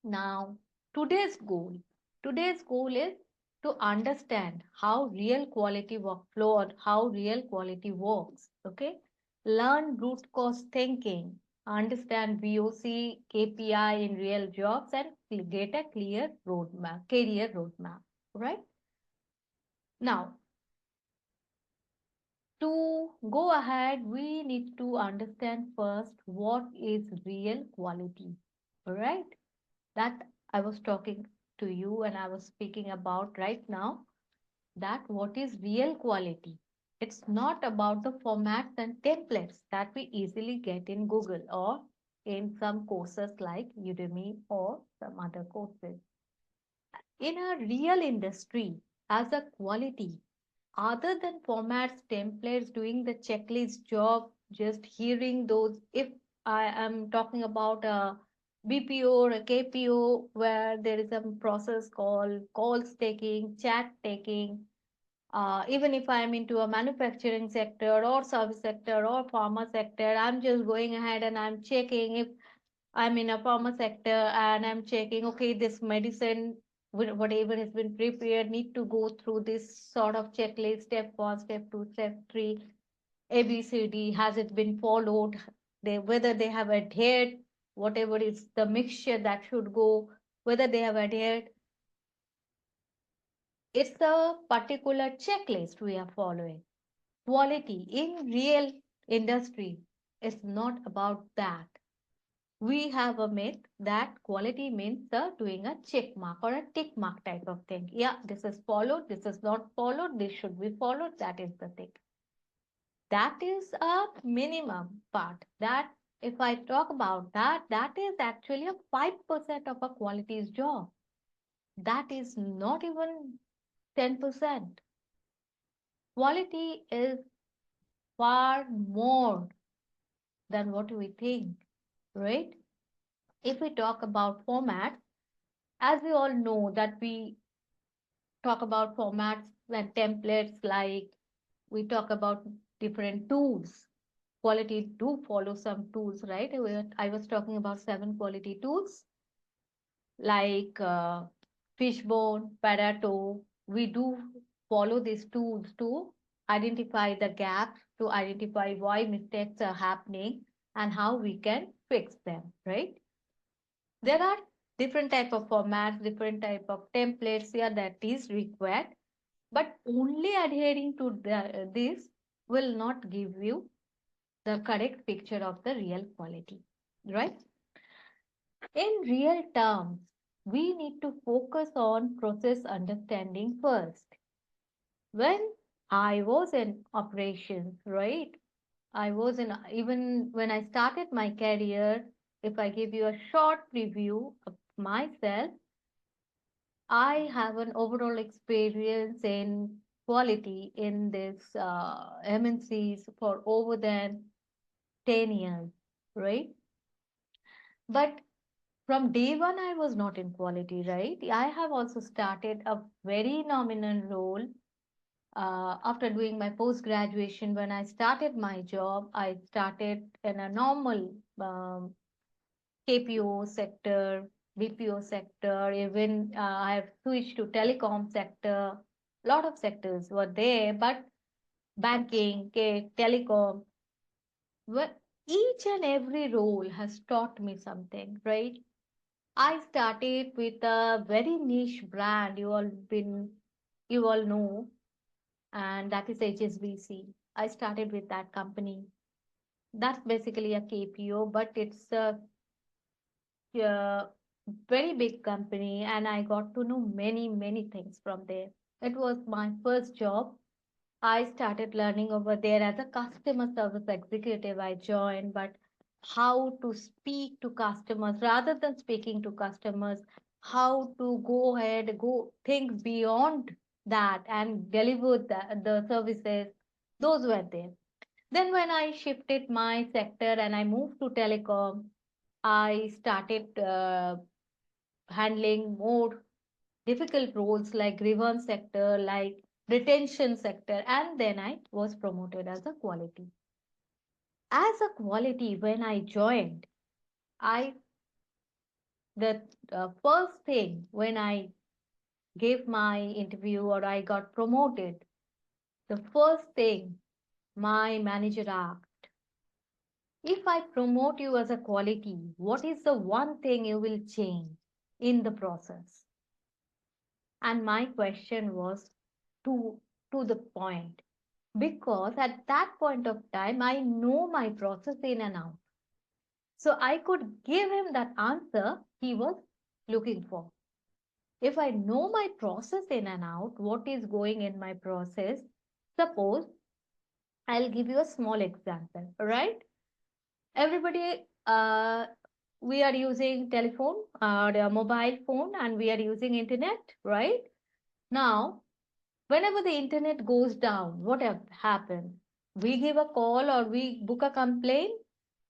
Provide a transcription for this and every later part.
Now, today's goal. Today's goal is to understand how real quality workflow or how real quality works. Okay. Learn root cause thinking, understand VOC, KPI in real jobs, and get a clear roadmap, career roadmap. Right. Now, to go ahead, we need to understand first what is real quality. All right. That I was talking to you and I was speaking about right now, that what is real quality. It's not about the formats and templates that we easily get in Google or in some courses like Udemy or some other courses. In a real industry, as a quality, other than formats, templates, doing the checklist job, just hearing those, if I am talking about a BPO or a KPO where there is a process called calls taking, chat taking, even if I'm into a manufacturing sector or service sector or pharma sector, I'm just going ahead and I'm checking if I'm in a pharma sector and I'm checking, okay, this medicine, whatever has been prepared, need to go through this sort of checklist, step one, step two, step three, ABCD, has it been followed? Whether they have adhered, whatever is the mixture that should go, whether they have adhered. It's a particular checklist we are following. Quality in real industry is not about that. We have a myth that quality means doing a check mark or a tick mark type of thing. Yeah, this is followed, this is not followed, this should be followed, that is the thing. That is a minimum part. That if I talk about that, that is actually a 5% of a quality's job. That is not even 10%. Quality is far more than what we think, right? If we talk about formats, as we all know that we talk about formats and templates, like we talk about different tools. Quality do follow some tools, right? I was talking about 7 quality tools like Fishbone, Pareto. We do follow these tools to identify the gaps, to identify why mistakes are happening and how we can fix them, right? There are different type of formats, different type of templates here that is required, but only adhering to this will not give you the correct picture of the real quality, right? In real terms, we need to focus on process understanding first. When I was in operations, right? I was in, even when I started my career, if I give you a short preview of myself, I have an overall experience in quality in this MNCs for over than 10 years, right? But from day one, I was not in quality, right? I have also started a very nominal role after doing my post graduation. When I started my job, I started in a normal KPO sector, BPO sector, even I have switched to telecom sector. A lot of sectors were there, but banking, telecom, well, each and every role has taught me something, right? I started with a very niche brand you all know, and that is HSBC. I started with that company. That's basically a KPO, but it's a very big company, and I got to know many, many things from there. It was my first job. I started learning over there as a customer service executive. I joined, but how to speak to customers rather than speaking to customers, how to go ahead, go think beyond that and deliver the services, those were there. Then, when I shifted my sector and I moved to telecom, I started handling more difficult roles like grievance sector, like retention sector, and then I was promoted as a quality. As a quality, when I joined, I the first thing when I gave my interview or I got promoted, the first thing my manager asked, if I promote you as a quality, what is the one thing you will change in the process? And my question was to, to the point, because at that point of time, I know my process in and out. So I could give him that answer he was looking for. If I know my process in and out, what is going in my process, suppose I'll give you a small example, right? Everybody, we are using telephone, the mobile phone, and we are using internet, right? Now, whenever the internet goes down, what happens? We give a call or we book a complaint.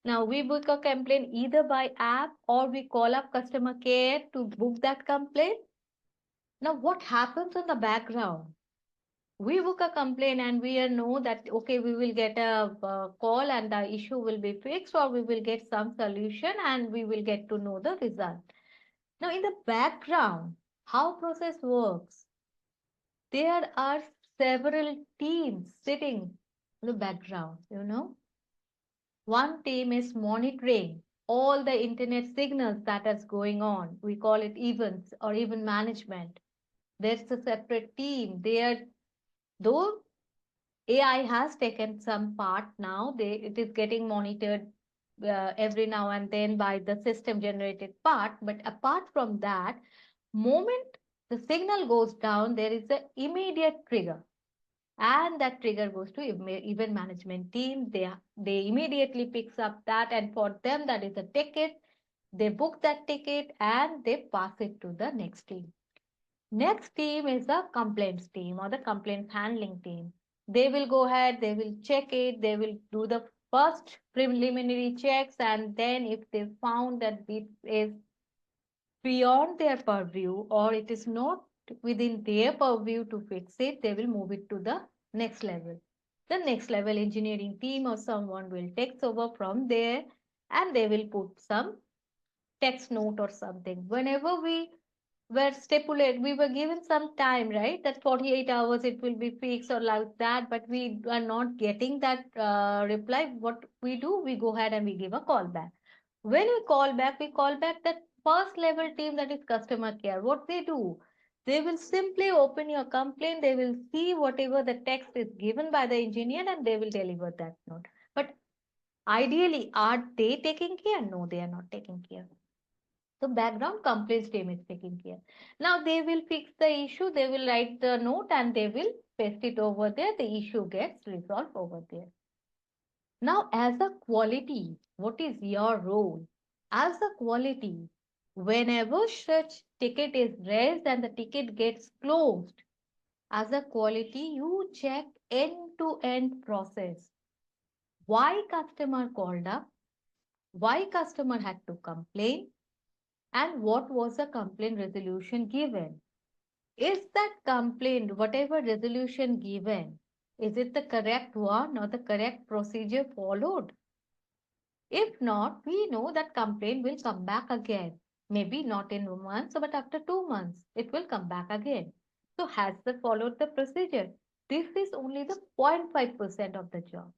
Now, we book a complaint either by app or we call up customer care to book that complaint. Now, what happens in the background? We book a complaint and we know that, okay, we will get a call and the issue will be fixed, or we will get some solution and we will get to know the result. Now, in the background, how process works? There are several teams sitting in the background, One team is monitoring all the internet signals that is going on. We call it events or event management. There's a separate team. Though AI has taken some part now, it is getting monitored every now and then by the system generated part. But apart from that, moment the signal goes down, there is an immediate trigger, and that trigger goes to event management team. They immediately picks up that, and for them that is a ticket. They book that ticket and they pass it to the next team. Next team is the complaints team or the complaints handling team. They will go ahead, they will check it, they will do the first preliminary checks, and then if they found that it is beyond their purview or it is not within their purview to fix it, they will move it to the next level. The next level engineering team or someone will take over from there, and they will put some text note or something. Whenever we were given some time, right? That 48 hours it will be fixed or like that, but we are not getting that reply. What we do, we go ahead and we give a call back. When we call back that first level team, that is customer care. What they do, they will simply open your complaint, they will see whatever the text is given by the engineer and they will deliver that note. But ideally, are they taking care? No, they are not taking care. So background complaints team is taking care. Now they will fix the issue, they will write the note and they will paste it over there. The issue gets resolved over there. Now, as a quality, what is your role? As a quality, whenever such ticket is raised and the ticket gets closed, as a quality, you check end-to-end process. Why customer called up? Why customer had to complain? And what was the complaint resolution given? Is that complaint, whatever resolution given, is it the correct one or the correct procedure followed? If not, we know that complaint will come back again. Maybe not in 1 month, but after 2 months, it will come back again. So has they followed the procedure? This is only the 0.5% of the job.